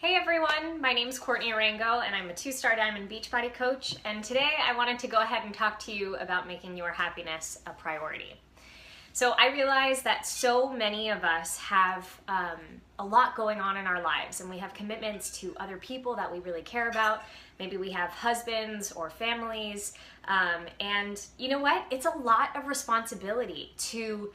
Hey everyone, my name is Courtney Arango and I'm a 2-star Diamond Beachbody coach, and today I wanted to go ahead and talk to you about making your happiness a priority. So I realize that so many of us have a lot going on in our lives, and we have commitments to other people that we really care about. Maybe we have husbands or families, and you know what? It's a lot of responsibility to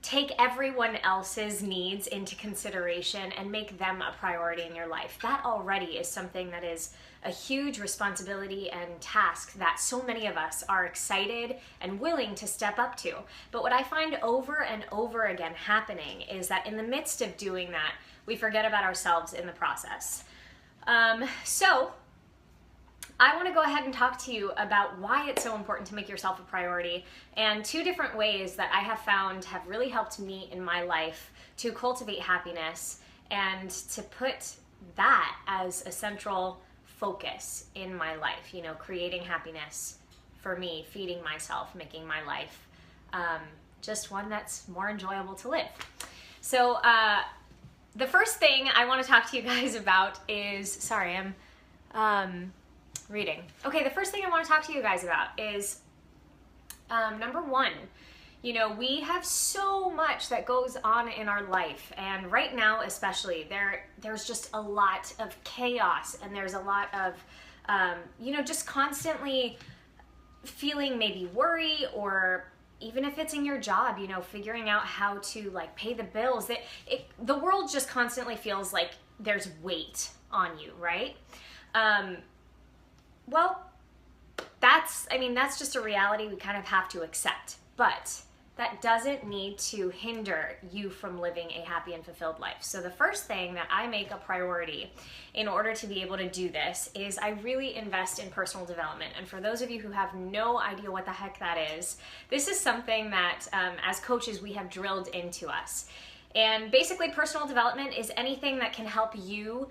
take everyone else's needs into consideration and make them a priority in your life. That already is something that is a huge responsibility and task that so many of us are excited and willing to step up to. But what I find over and over again happening is that in the midst of doing that, we forget about ourselves in the process. So I want to go ahead and talk to you about why it's so important to make yourself a priority, and 2 different ways that I have found have really helped me in my life to cultivate happiness and to put that as a central focus in my life. You know, creating happiness for me, feeding myself, making my life just one that's more enjoyable to live. So the first thing I want to talk to you guys about is, sorry, I'm reading. Okay, the first thing I want to talk to you guys about is number 1. You know, we have so much that goes on in our life, and right now especially there's just a lot of chaos, and there's a lot of you know, just constantly feeling maybe worry, or even if it's in your job, you know, figuring out how to like pay the bills. The world just constantly feels like there's weight on you, right? Well, that's just a reality we kind of have to accept, but that doesn't need to hinder you from living a happy and fulfilled life. So the first thing that I make a priority in order to be able to do this is I really invest in personal development. And for those of you who have no idea what the heck that is, this is something that as coaches we have drilled into us. And basically personal development is anything that can help you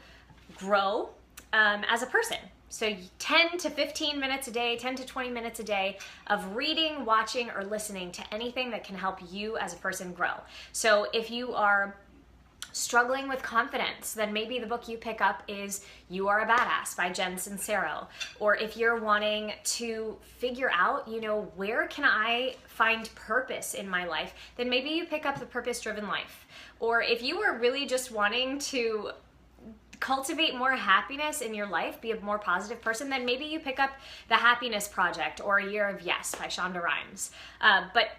grow as a person. So 10 to 15 minutes a day, 10 to 20 minutes a day of reading, watching, or listening to anything that can help you as a person grow. So if you are struggling with confidence, then maybe the book you pick up is You Are a Badass by Jen Sincero. Or if you're wanting to figure out, you know, where can I find purpose in my life, then maybe you pick up The Purpose-Driven Life. Or if you are really just wanting to cultivate more happiness in your life, be a more positive person, then maybe you pick up The Happiness Project or A Year of Yes by Shonda Rhimes. But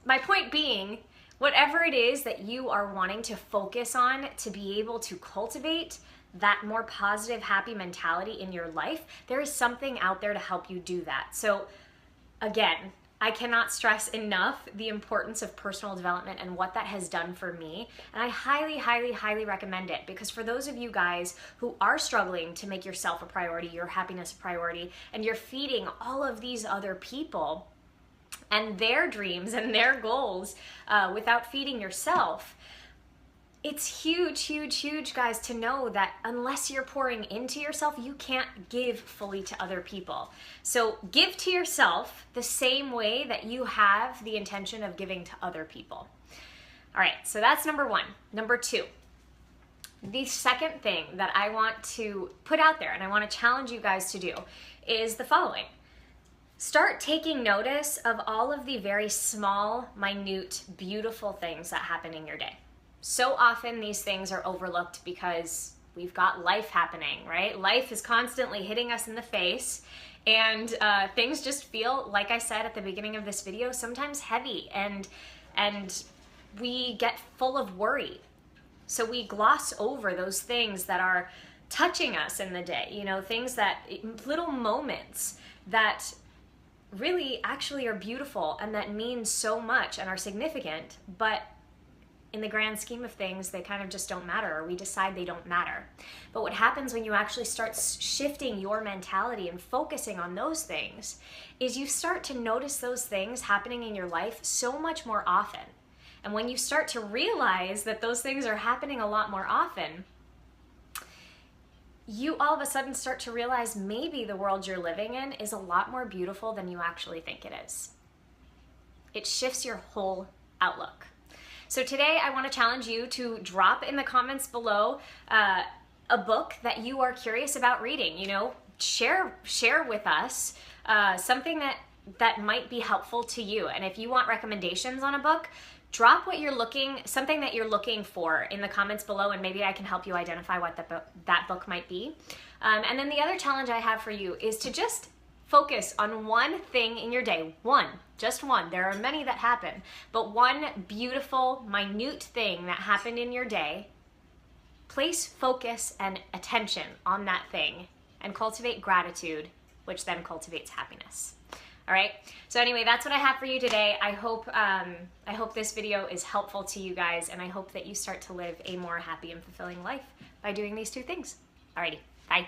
my point being, whatever it is that you are wanting to focus on to be able to cultivate that more positive, happy mentality in your life, there is something out there to help you do that. So again, I cannot stress enough the importance of personal development and what that has done for me. And I highly, highly, highly recommend it, because for those of you guys who are struggling to make yourself a priority, your happiness a priority, and you're feeding all of these other people and their dreams and their goals without feeding yourself, it's huge, huge, huge, guys, to know that unless you're pouring into yourself, you can't give fully to other people. So give to yourself the same way that you have the intention of giving to other people. All right, so that's number 1. Number 2, the second thing that I want to put out there and I want to challenge you guys to do is the following. Start taking notice of all of the very small, minute, beautiful things that happen in your day. So often these things are overlooked because we've got life happening, right? Life is constantly hitting us in the face, and things just feel, like I said at the beginning of this video, sometimes heavy, and we get full of worry. So we gloss over those things that are touching us in the day, you know, things that, little moments that really actually are beautiful and that mean so much and are significant, but in the grand scheme of things, they kind of just don't matter, or we decide they don't matter. But what happens when you actually start shifting your mentality and focusing on those things is you start to notice those things happening in your life so much more often. And when you start to realize that those things are happening a lot more often, you all of a sudden start to realize maybe the world you're living in is a lot more beautiful than you actually think it is. It shifts your whole outlook. So today I want to challenge you to drop in the comments below a book that you are curious about reading. You know, share with us something that might be helpful to you. And if you want recommendations on a book, drop something that you're looking for in the comments below, and maybe I can help you identify what that book might be. And then the other challenge I have for you is to just focus on one thing in your day. Just one. There are many that happen, but one beautiful, minute thing that happened in your day. Place focus and attention on that thing and cultivate gratitude, which then cultivates happiness. All right. So anyway, that's what I have for you today. I hope this video is helpful to you guys, and I hope that you start to live a more happy and fulfilling life by doing these two things. Alrighty. Bye.